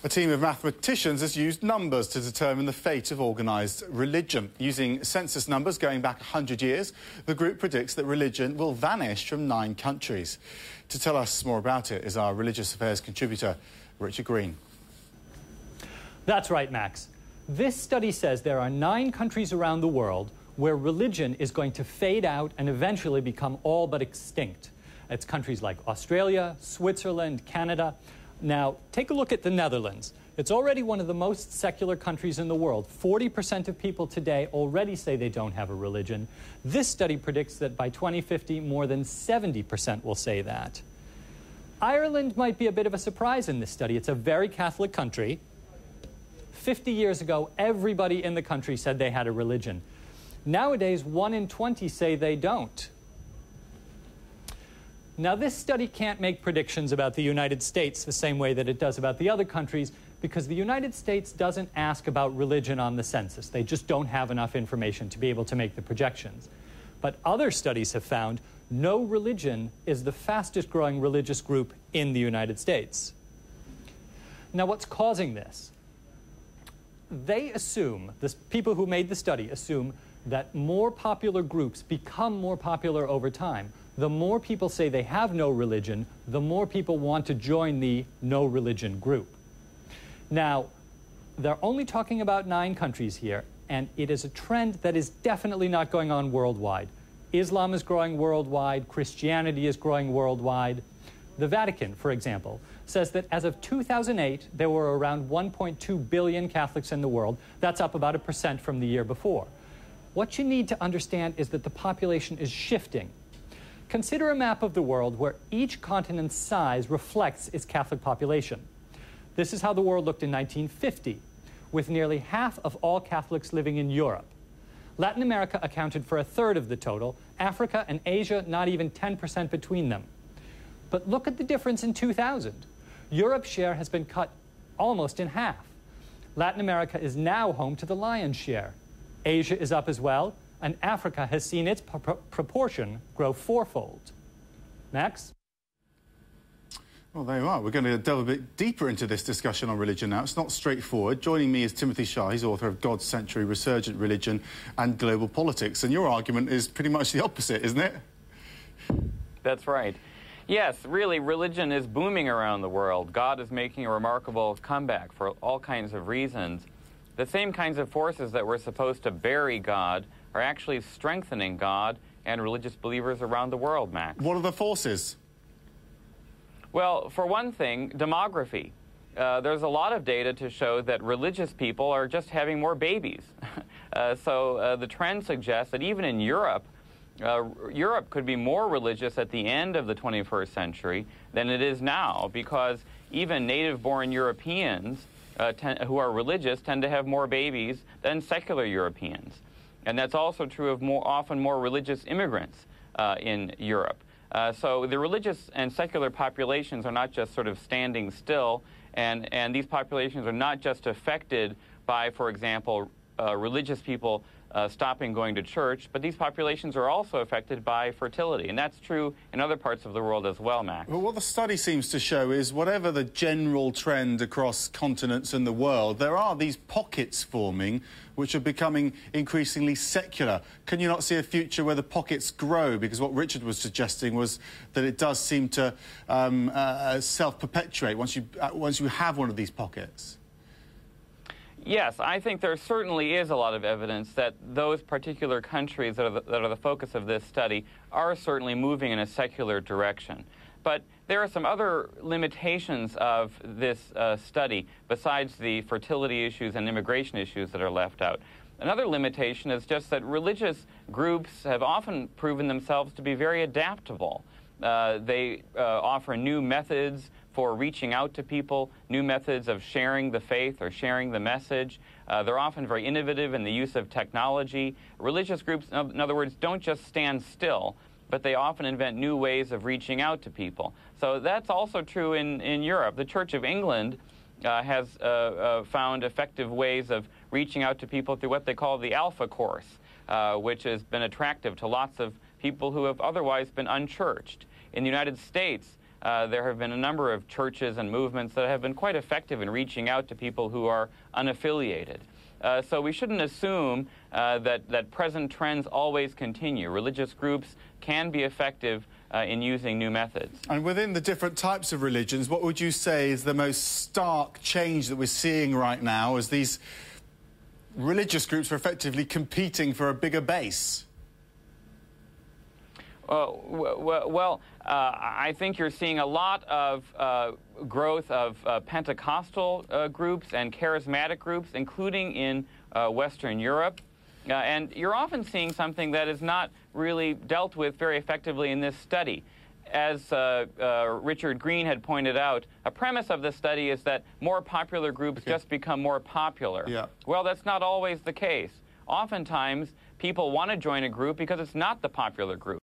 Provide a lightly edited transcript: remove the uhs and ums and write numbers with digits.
A team of mathematicians has used numbers to determine the fate of organised religion. Using census numbers going back 100 years, the group predicts that religion will vanish from 9 countries. To tell us more about it is our religious affairs contributor, Richard Green. That's right, Max. This study says there are 9 countries around the world where religion is going to fade out and eventually become all but extinct. It's countries like Australia, Switzerland, Canada. Now, take a look at the Netherlands. It's already one of the most secular countries in the world. 40% of people today already say they don't have a religion. This study predicts that by 2050, more than 70% will say that. Ireland might be a bit of a surprise in this study. It's a very Catholic country. 50 years ago, everybody in the country said they had a religion. Nowadays, 1 in 20 say they don't. Now, this study can't make predictions about the United States the same way that it does about the other countries, because the United States doesn't ask about religion on the census. They just don't have enough information to be able to make the projections. But other studies have found no religion is the fastest growing religious group in the United States. Now, what's causing this? They assume, the people who made the study assume that more popular groups become more popular over time. The more people say they have no religion, the more people want to join the no religion group. Now, they're only talking about 9 countries here, and it is a trend that is definitely not going on worldwide. Islam is growing worldwide, Christianity is growing worldwide. The Vatican, for example, says that as of 2008, there were around 1.2 billion Catholics in the world. That's up about 1% from the year before. What you need to understand is that the population is shifting. Consider a map of the world where each continent's size reflects its Catholic population. This is how the world looked in 1950, with nearly half of all Catholics living in Europe. Latin America accounted for 1/3 of the total, Africa and Asia not even 10% between them. But look at the difference in 2000. Europe's share has been cut almost in half. Latin America is now home to the lion's share. Asia is up as well, and Africa has seen its proportion grow 4-fold. Max? Well, there you are. We're going to delve a bit deeper into this discussion on religion now. It's not straightforward. Joining me is Timothy Shah. He's author of God's Century, Resurgent Religion and Global Politics. And your argument is pretty much the opposite, isn't it? That's right. Yes, really, religion is booming around the world. God is making a remarkable comeback for all kinds of reasons. The same kinds of forces that were supposed to bury God are actually strengthening God and religious believers around the world, Max. What are the forces? Well, for one thing, demography. There's a lot of data to show that religious people are just having more babies. So the trend suggests that even in Europe, Europe could be more religious at the end of the 21st century than it is now, because even native-born Europeans who are religious tend to have more babies than secular Europeans. And that's also true of often more religious immigrants in Europe. So the religious and secular populations are not just sort of standing still, and these populations are not just affected by, for example, religious people stopping going to church, but these populations are also affected by fertility. And that's true in other parts of the world as well, Max. Well, what the study seems to show is whatever the general trend across continents in the world, there are these pockets forming which are becoming increasingly secular. Can you not see a future where the pockets grow? Because what Richard was suggesting was that it does seem to self-perpetuate once you have one of these pockets. Yes, I think there certainly is a lot of evidence that those particular countries that are the focus of this study are certainly moving in a secular direction. But there are some other limitations of this study besides the fertility issues and immigration issues that are left out. Another limitation is just that religious groups have often proven themselves to be very adaptable. They offer new methods for reaching out to people, new methods of sharing the faith or sharing the message. They're often very innovative in the use of technology. Religious groups, in other words, don't just stand still, but they often invent new ways of reaching out to people. So that's also true in Europe. The Church of England has found effective ways of reaching out to people through what they call the Alpha Course, which has been attractive to lots of people who have otherwise been unchurched. In the United States, there have been a number of churches and movements that have been quite effective in reaching out to people who are unaffiliated. So we shouldn't assume that present trends always continue. Religious groups can be effective in using new methods. And within the different types of religions, what would you say is the most stark change that we're seeing right now as these religious groups are effectively competing for a bigger base? I think you're seeing a lot of growth of Pentecostal groups and charismatic groups, including in Western Europe. And you're often seeing something that is not really dealt with very effectively in this study. As Richard Green had pointed out, a premise of this study is that more popular groups just become more popular. Yeah. Well, that's not always the case. Oftentimes, people want to join a group because it's not the popular group.